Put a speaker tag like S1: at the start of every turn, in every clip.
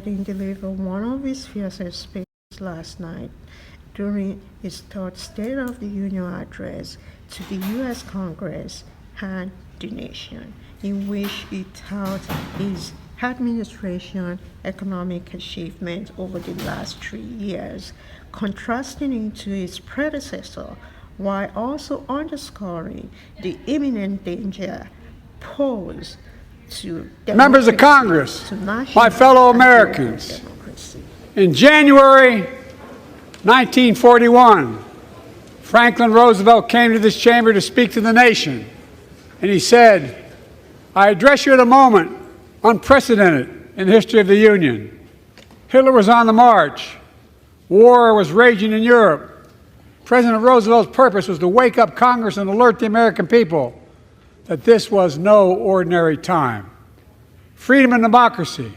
S1: Biden delivered one of his fiercest speeches last night during his third State of the Union address to the U.S. Congress and the nation, in which he touted his administration's economic achievements over the last 3 years, contrasting it to its predecessor, while also underscoring the imminent danger posed to
S2: Members of Congress, my fellow Americans, in January 1941, Franklin Roosevelt came to this chamber to speak to the nation, and he said, "I address you at a moment unprecedented in the history of the Union." Hitler was on the march. War was raging in Europe. President Roosevelt's purpose was to wake up Congress and alert the American people that this was no ordinary time. Freedom and democracy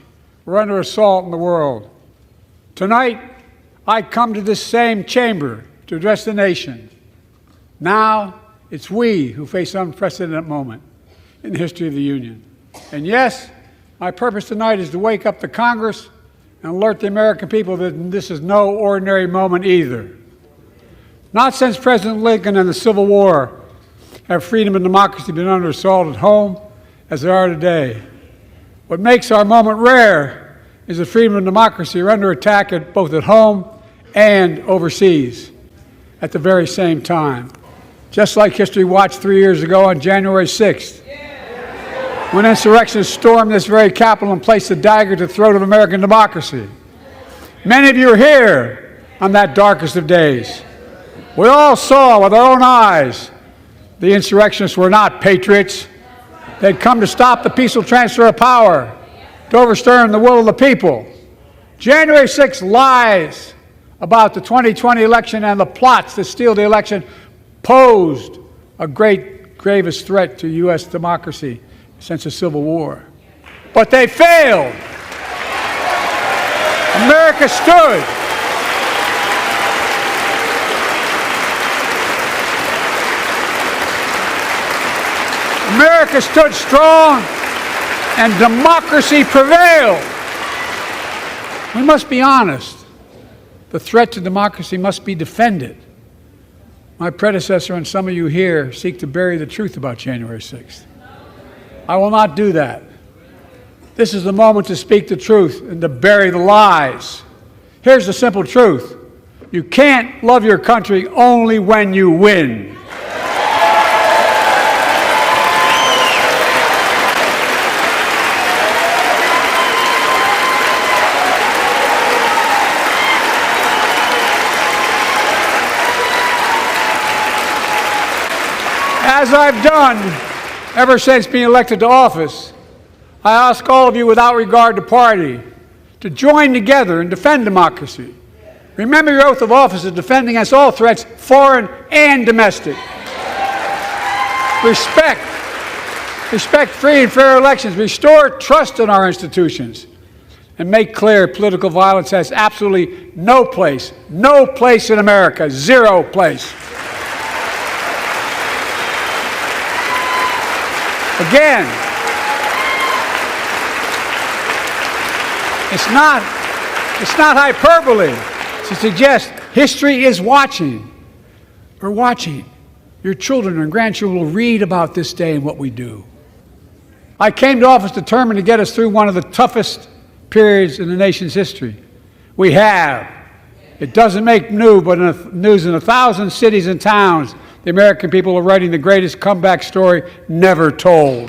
S2: were under assault in the world. Tonight, I come to this same chamber to address the nation. Now, it's we who face an unprecedented moment in the history of the Union. And yes, my purpose tonight is to wake up the Congress and alert the American people that this is no ordinary moment either. Not since President Lincoln and the Civil War have freedom and democracy been under assault at home as they are today. What makes our moment rare is that freedom and democracy are under attack both at home and overseas at the very same time. Just like history watched 3 years ago on January 6th, when insurrectionists stormed this very Capitol and placed a dagger to the throat of American democracy. Many of you are here on that darkest of days. We all saw with our own eyes the insurrectionists were not patriots. They'd come to stop the peaceful transfer of power, to overturn the will of the people. January 6th lies about the 2020 election and the plots to steal the election posed a gravest threat to U.S. democracy since the Civil War. But they failed. America stood. America stood strong and democracy prevailed. We must be honest. The threat to democracy must be defended. My predecessor and some of you here seek to bury the truth about January 6th. I will not do that. This is the moment to speak the truth and to bury the lies. Here's the simple truth. You can't love your country only when you win. As I've done ever since being elected to office, I ask all of you without regard to party to join together and defend democracy. Remember your oath of office of defending against all threats, foreign and domestic. Respect free and fair elections, restore trust in our institutions, and make clear political violence has absolutely no place in America, zero place. Again, it's not hyperbole to suggest history is watching. We're watching. Your children and grandchildren will read about this day and what we do. I came to office determined to get us through one of the toughest periods in the nation's history. We have. It doesn't make news, but news in 1,000 cities and towns. The American people are writing the greatest comeback story never told.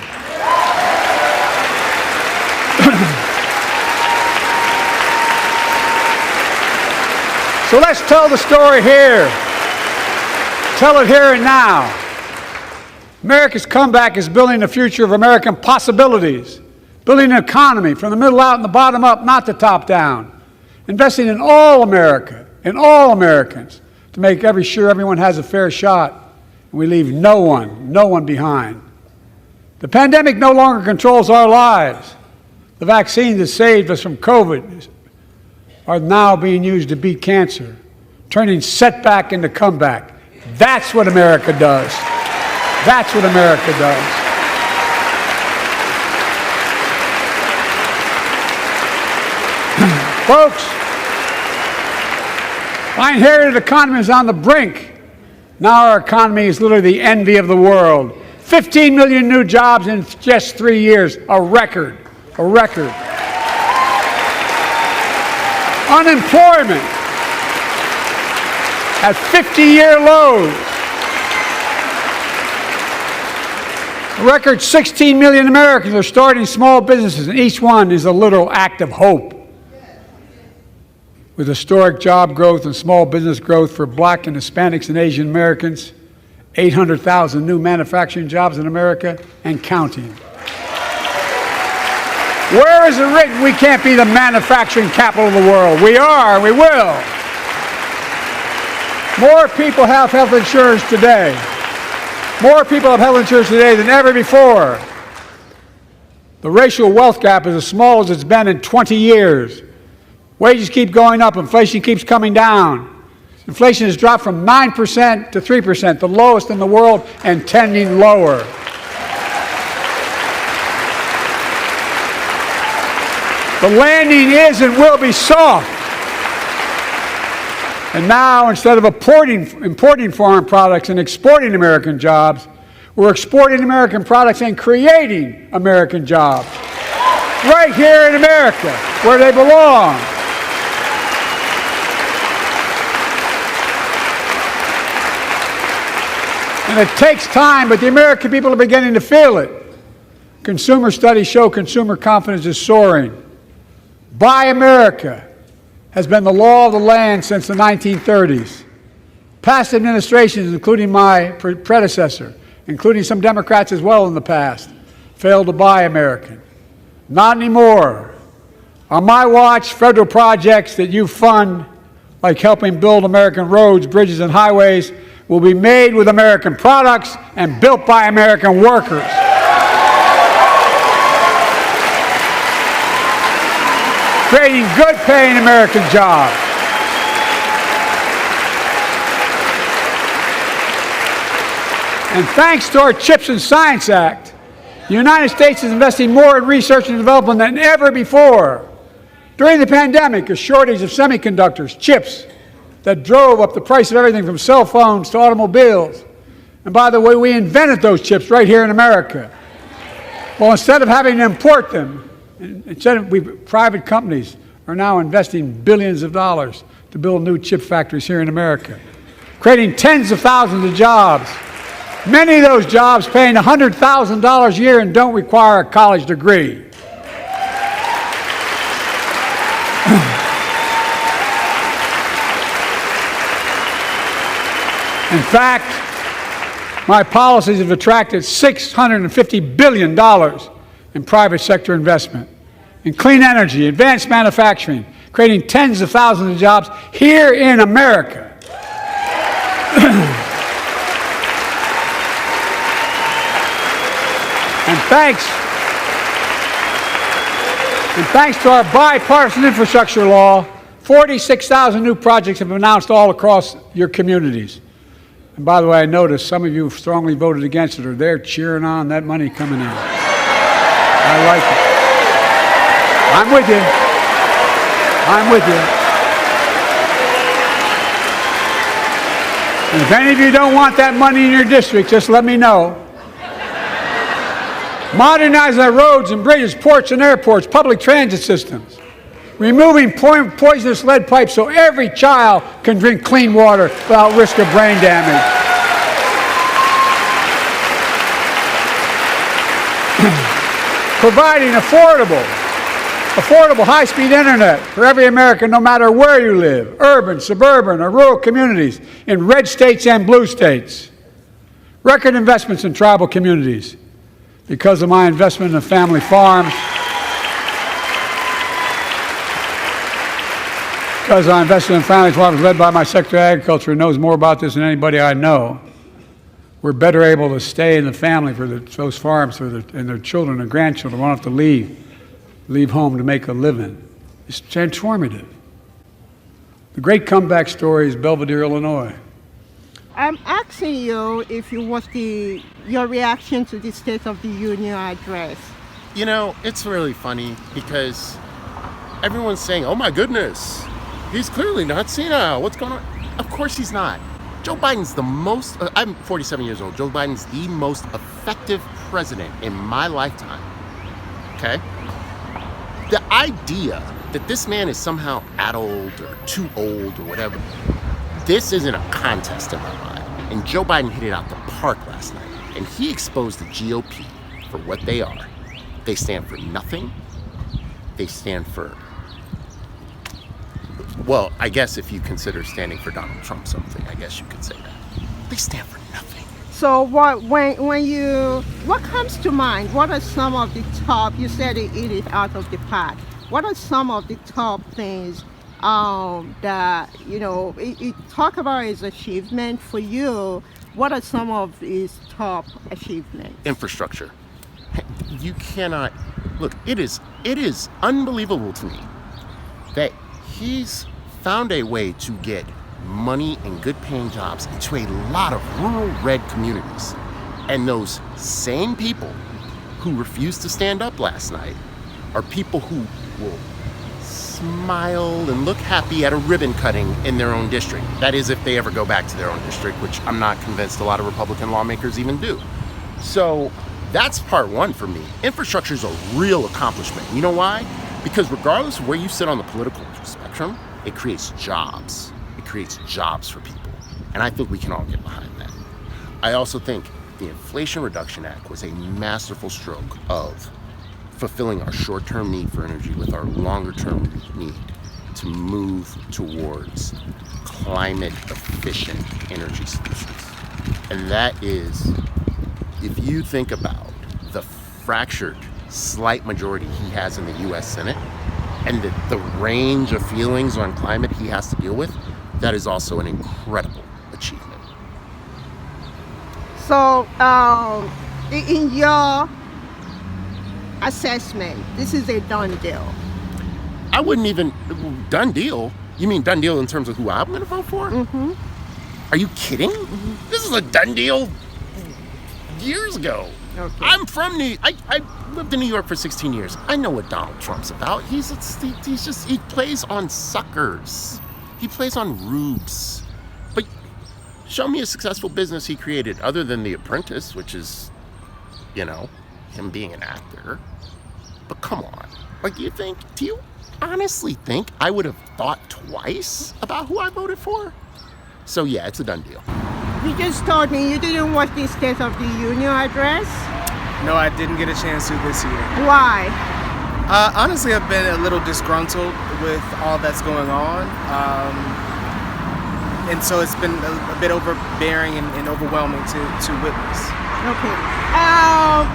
S2: So let's tell the story here. Tell it here and now. America's comeback is building the future of American possibilities, building an economy from the middle out and the bottom up, not the top down, investing in all America, in all Americans, to make sure everyone has a fair shot, and we leave no one behind. The pandemic no longer controls our lives. The vaccines that saved us from COVID are now being used to beat cancer, turning setback into comeback. That's what America does. That's what America does. Folks, my inherited economy is on the brink. Now our economy is literally the envy of the world. 15 million new jobs in just 3 years, a record, a record. Unemployment at 50-year lows. A record 16 million Americans are starting small businesses, and each one is a little act of hope. With historic job growth and small business growth for Black and Hispanics and Asian Americans, 800,000 new manufacturing jobs in America and counting. Where is it written we can't be the manufacturing capital of the world? We are, and we will. More people have health insurance today. More people have health insurance today than ever before. The racial wealth gap is as small as it's been in 20 years. Wages keep going up, inflation keeps coming down. Inflation has dropped from 9% to 3%, the lowest in the world and tending lower. The landing is and will be soft. And now, instead of importing foreign products and exporting American jobs, we're exporting American products and creating American jobs. Right here in America, where they belong. And it takes time, but the American people are beginning to feel it. Consumer studies show consumer confidence is soaring. Buy America has been the law of the land since the 1930s. Past administrations, including my predecessor, including some Democrats as well in the past, failed to buy American. Not anymore. On my watch, federal projects that you fund, like helping build American roads, bridges, and highways, will be made with American products and built by American workers. Creating good-paying American jobs. And thanks to our CHIPS and Science Act, the United States is investing more in research and development than ever before. During the pandemic, a shortage of semiconductors, chips, that drove up the price of everything from cell phones to automobiles. And by the way, we invented those chips right here in America. Well, instead of having to import them, private companies are now investing billions of dollars to build new chip factories here in America, creating tens of thousands of jobs. Many of those jobs paying $100,000 a year and don't require a college degree. In fact, my policies have attracted $650 billion in private sector investment in clean energy, advanced manufacturing, creating tens of thousands of jobs here in America. And thanks to our bipartisan infrastructure law, 46,000 new projects have been announced all across your communities. And by the way, I noticed some of you strongly voted against it, or they're cheering on that money coming in. I like it. I'm with you. I'm with you. And if any of you don't want that money in your district, just let me know. Modernize our roads and bridges, ports and airports, public transit systems. Removing poisonous lead pipes so every child can drink clean water without risk of brain damage. Providing affordable high-speed internet for every American, no matter where you live, urban, suburban, or rural communities, in red states and blue states. Record investments in tribal communities. Because of my investment in family farms, because I invested in family farms led by my Secretary of Agriculture, who knows more about this than anybody I know, we're better able to stay in the family for those farms and their children and grandchildren won't have to leave home to make a living. It's transformative. The great comeback story is Belvedere, Illinois.
S1: I'm asking you if you what's your reaction to the State of the Union address.
S3: You know, it's really funny because everyone's saying, oh my goodness, he's clearly not senile. What's going on? Of course he's not. Joe Biden's the most, I'm 47 years old. Joe Biden's the most effective president in my lifetime. Okay? The idea that this man is somehow adult or too old or whatever, this isn't a contest in my mind. And Joe Biden hit it out the park last night. And he exposed the GOP for what they are. They stand for nothing. They stand for, well, I guess if you consider standing for Donald Trump something, I guess you could say that. They stand for nothing.
S1: So what comes to mind? What are some of the top, you said they eat it out of the park. What are some of the top things that, you talk about his achievement for you? What are some of his top achievements?
S3: Infrastructure. You cannot, look, it is unbelievable to me that he's found a way to get money and good paying jobs into a lot of rural red communities. And those same people who refused to stand up last night are people who will smile and look happy at a ribbon cutting in their own district. That is, if they ever go back to their own district, which I'm not convinced a lot of Republican lawmakers even do. So that's part one for me. Infrastructure is a real accomplishment. You know why? Because regardless of where you sit on the political spectrum, it creates jobs. It creates jobs for people. And I think we can all get behind that. I also think the Inflation Reduction Act was a masterful stroke of fulfilling our short-term need for energy with our longer-term need to move towards climate-efficient energy solutions. And that is, if you think about the fractured slight majority he has in the U.S. Senate and the range of feelings on climate he has to deal with, that is also an incredible achievement.
S1: So, in your assessment, this is a done deal?
S3: I wouldn't even, done deal? You mean done deal in terms of who I'm going to vote for?
S1: Mm-hmm.
S3: Are you kidding?
S1: Mm-hmm.
S3: This is a done deal years ago.
S1: Okay.
S3: I'm from I lived in New York for 16 years. I know what Donald Trump's about. He plays on suckers. He plays on rubes. But show me a successful business he created other than The Apprentice, which is, him being an actor. But come on. Do you honestly think I would have thought twice about who I voted for? So yeah, it's a done deal.
S1: You just told me you didn't watch the State of the Union address?
S4: No, I didn't get a chance to this year.
S1: Why?
S4: Honestly, I've been a little disgruntled with all that's going on. And so it's been a bit overbearing and overwhelming to witness.
S1: Okay.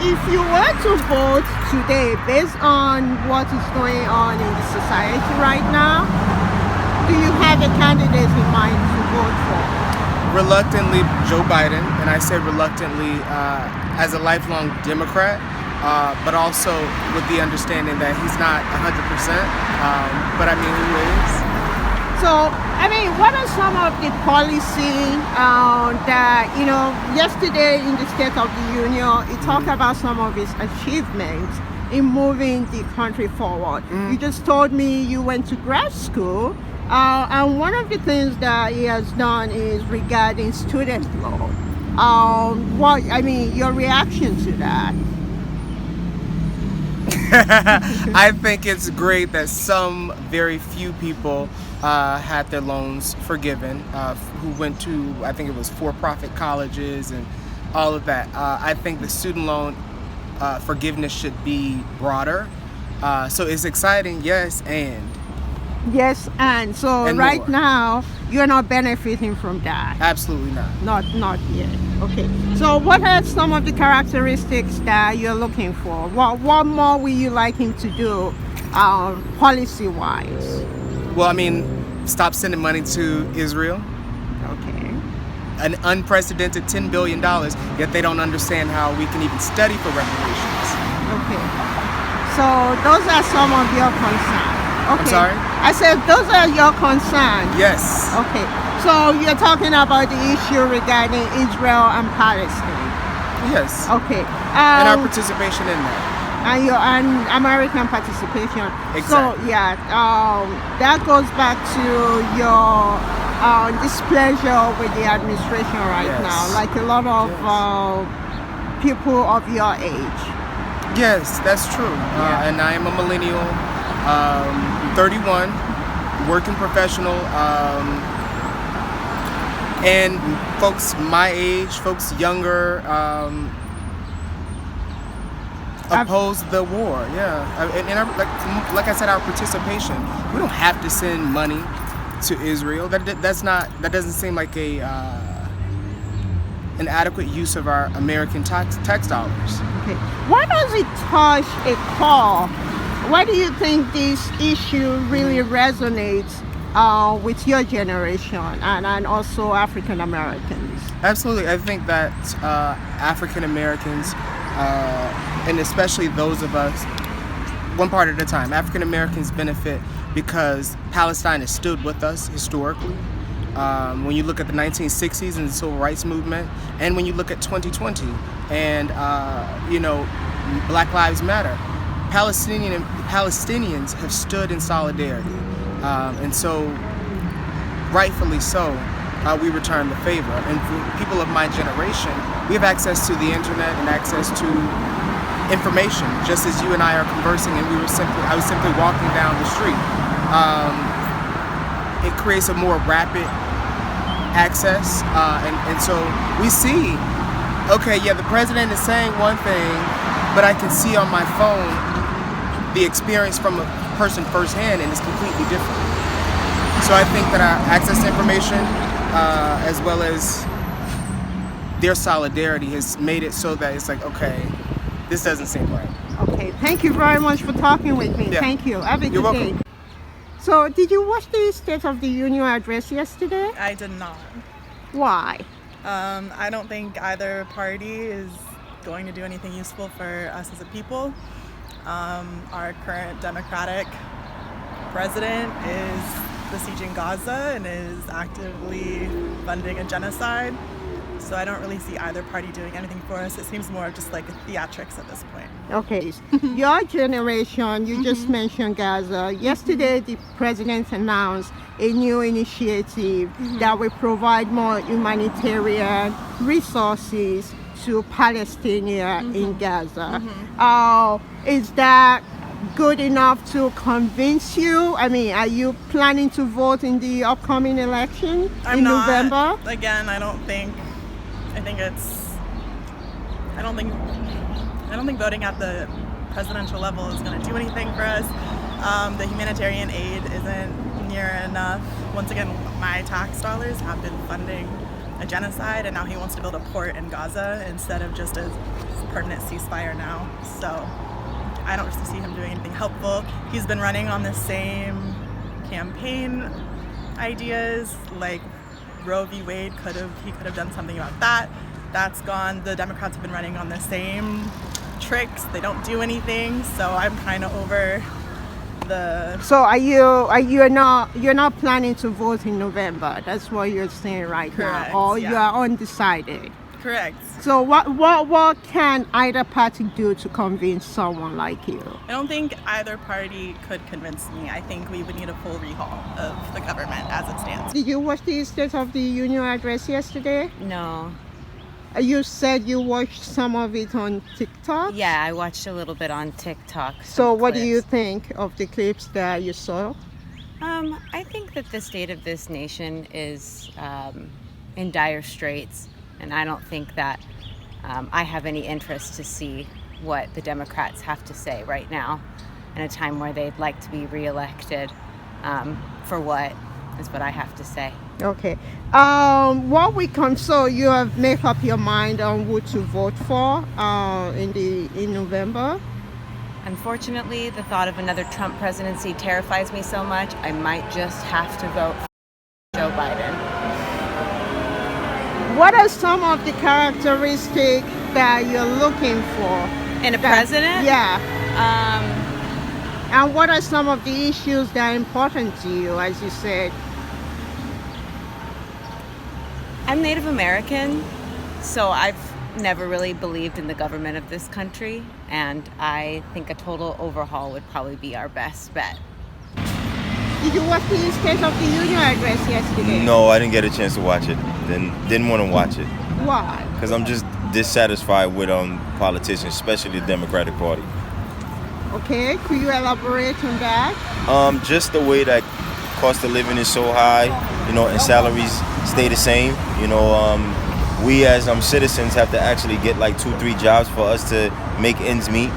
S1: If you were to vote today based on what is going on in the society right now, do you have a candidate in mind to vote for?
S4: Reluctantly, Joe Biden, and I say reluctantly as a lifelong Democrat, but also with the understanding that he's not 100%, but I mean, who is?
S1: So, what are some of the policy that, yesterday in the State of the Union, it talked about some of his achievements in moving the country forward. You just told me you went to grad school. And one of the things that he has done is regarding student loan. Your reaction to that?
S4: I think it's great that some very few people had their loans forgiven, who went to, I think it was for-profit colleges and all of that. I think the student loan forgiveness should be broader. So it's exciting, yes, and.
S1: Yes, and so
S4: and
S1: right
S4: more.
S1: now you're not benefiting from that.
S4: Absolutely not.
S1: Not yet. Okay. So what are some of the characteristics that you're looking for? What more will you like him to do, policy-wise?
S4: Well, stop sending money to Israel.
S1: Okay.
S4: An unprecedented $10 billion, yet they don't understand how we can even study for reparations.
S1: Okay. So those are some of your concerns. Okay.
S4: I'm sorry?
S1: I said those are your concerns.
S4: Yes.
S1: Okay. So you're talking about the issue regarding Israel and Palestine.
S4: Yes.
S1: Okay.
S4: And our participation in that.
S1: and American participation.
S4: Exactly.
S1: So yeah, that goes back to your displeasure with the administration right
S4: Yes.
S1: now, like a lot of people of your age.
S4: Yes, that's true. And I am a millennial, 31, working professional, and folks my age, folks younger, oppose the war. Like I said, our participation. We don't have to send money to Israel. That doesn't seem like an adequate use of our American tax dollars.
S1: Okay. Why does it touch a core? Why do you think this issue really resonates with your generation and also African Americans?
S4: Absolutely. I think that African Americans, and especially those of us, one part at a time, African Americans benefit because Palestine has stood with us historically. When you look at the 1960s and the Civil Rights Movement, and when you look at 2020 and Black Lives Matter, Palestinians have stood in solidarity, and so rightfully so, we return the favor. And for people of my generation, we have access to the internet and access to information, just as you and I are conversing. And I was simply walking down the street. It creates a more rapid access, and so we see, okay, yeah, the president is saying one thing, but I can see on my phone the experience from a person firsthand, and it's completely different. So I think that our access to information, as well as their solidarity, has made it so that it's like, okay, this doesn't seem right.
S1: Okay, thank you very much for talking with me.
S4: Yeah.
S1: Thank you. Have a
S4: You're
S1: good
S4: welcome.
S1: day. So, did you watch the State of the Union address yesterday?
S5: I did not.
S1: Why?
S5: I don't think either party is going to do anything useful for us as a people. Our current Democratic president is besieging Gaza and is actively funding a genocide. So I don't really see either party doing anything for us. It seems more just like a theatrics at this point.
S1: Okay, your generation, you just mentioned Gaza. Yesterday, the president announced a new initiative that will provide more humanitarian resources to Palestinians in Gaza. Is that good enough to convince you? I mean, are you planning to vote in the upcoming election in November?
S5: Again, I don't think voting at the presidential level is going to do anything for us. The humanitarian aid isn't near enough. Once again, my tax dollars have been funding a genocide, and now he wants to build a port in Gaza instead of just a permanent ceasefire now. So I don't see him doing anything helpful. He's been running on the same campaign ideas, like Roe v. Wade he could have done something about that. That's gone. The Democrats have been running on the same tricks. They don't do anything. So I'm kind of over the.
S1: So you're not planning to vote in November? That's what you're saying right
S5: Correct,
S1: now, or
S5: yeah.
S1: you are undecided?
S5: Correct.
S1: So what can either party do to convince someone like you?
S5: I don't think either party could convince me. I think we would need a full rehaul of the government as it stands.
S1: Did you watch the State of the Union address yesterday?
S6: No.
S1: You said you watched some of it on TikTok?
S6: Yeah, I watched a little bit on TikTok.
S1: So
S6: some
S1: what do you
S6: clips.
S1: think of the clips that you saw?
S6: I think that the state of this nation is in dire straits, and I don't think that I have any interest to see what the Democrats have to say right now in a time where they'd like to be reelected. For what is what I have to say.
S1: Okay. So you have made up your mind on who to vote for in November?
S6: Unfortunately, the thought of another Trump presidency terrifies me so much, I might just have to vote for Joe Biden.
S1: What are some of the characteristics that you're looking for?
S6: In a president?
S1: Yeah. And what are some of the issues that are important to you, as you said?
S6: I'm Native American, so I've never really believed in the government of this country, and I think a total overhaul would probably be our best bet.
S1: Did you watch the State of the Union address yesterday?
S7: No, I didn't get a chance to watch it. Didn't want to watch it
S1: Why?
S7: because I'm just dissatisfied with politicians, especially the Democratic Party.
S1: Okay, could you elaborate on that?
S7: Just the way that cost of living is so high, and salaries stay the same. We as citizens have to actually get like 2-3 jobs for us to make ends meet.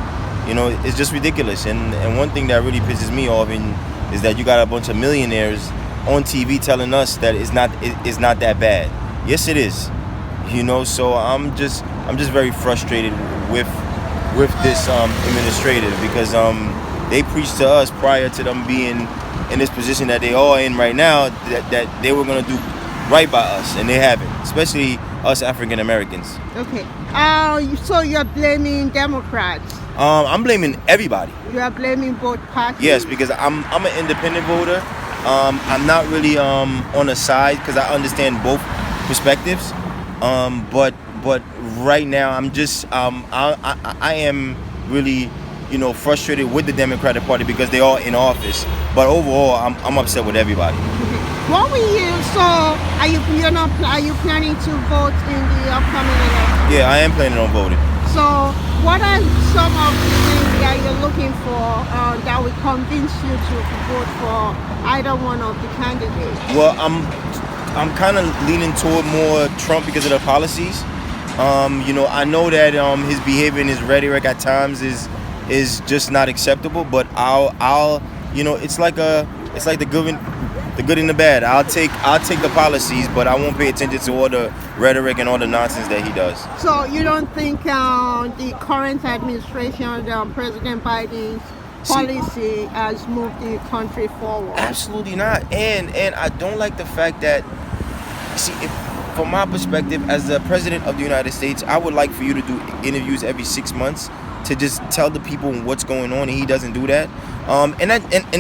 S7: It's just ridiculous. And one thing that really pisses me off is that you got a bunch of millionaires on TV telling us that it's not that bad. Yes, it is. So I'm just very frustrated with this administrator because they preached to us prior to them being in this position that they are in right now that they were going to do right by us, and they haven't, especially us African Americans.
S1: Okay. So you're blaming Democrats?
S7: I'm blaming everybody.
S1: You are blaming both parties?
S7: Yes, because I'm an independent voter. I'm not really on a side because I understand both perspectives. But right now I'm just I am really frustrated with the Democratic Party because they are in office. But overall, I'm upset with everybody.
S1: What were you? So are you planning to vote in the upcoming election?
S7: Yeah, I am planning on voting.
S1: So what are some of the things that you're looking for that will convince you to vote for either one of the candidates?
S7: Well, I'm kind of leaning toward more Trump because of the policies. I know that his behavior and his rhetoric at times is just not acceptable. But I'll it's like the good and the bad. I'll take the policies, but I won't pay attention to all the rhetoric and all the nonsense that he does.
S1: So you don't think the current administration, President Biden's policy has moved the country forward?
S7: Absolutely not. And I don't like the fact that, from my perspective, as the President of the United States, I would like for you to do interviews every 6 months to just tell the people what's going on, and he doesn't do that. And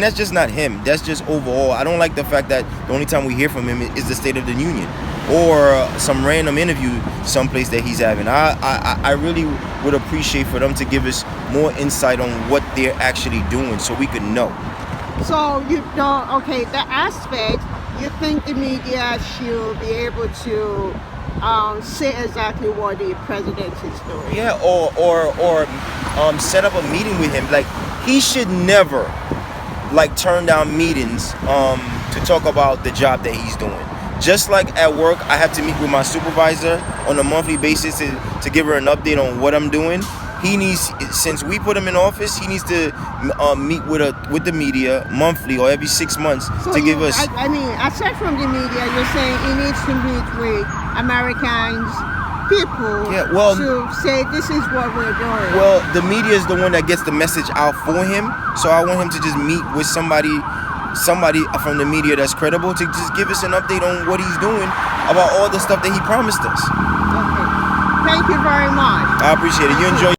S7: that's just not him. That's just overall. I don't like the fact that the only time we hear from him is the State of the Union or some random interview someplace that he's having. I really would appreciate for them to give us more insight on what they're actually doing so we could know.
S1: So the aspect, you think the media should be able to say exactly what the president is doing?
S7: Yeah, or set up a meeting with him. Like, he should never turn down meetings to talk about the job that he's doing. Just like at work, I have to meet with my supervisor on a monthly basis to give her an update on what I'm doing. Since we put him in office, he needs to meet with the media monthly or every 6 months to give us.
S1: Aside from the media, you're saying he needs to meet with Americans, people, to say this is what we're doing.
S7: Well, the media is the one that gets the message out for him, so I want him to just meet with somebody from the media that's credible to just give us an update on what he's doing about all the stuff that he promised us.
S1: Okay. Thank you very much.
S7: I appreciate it. You enjoy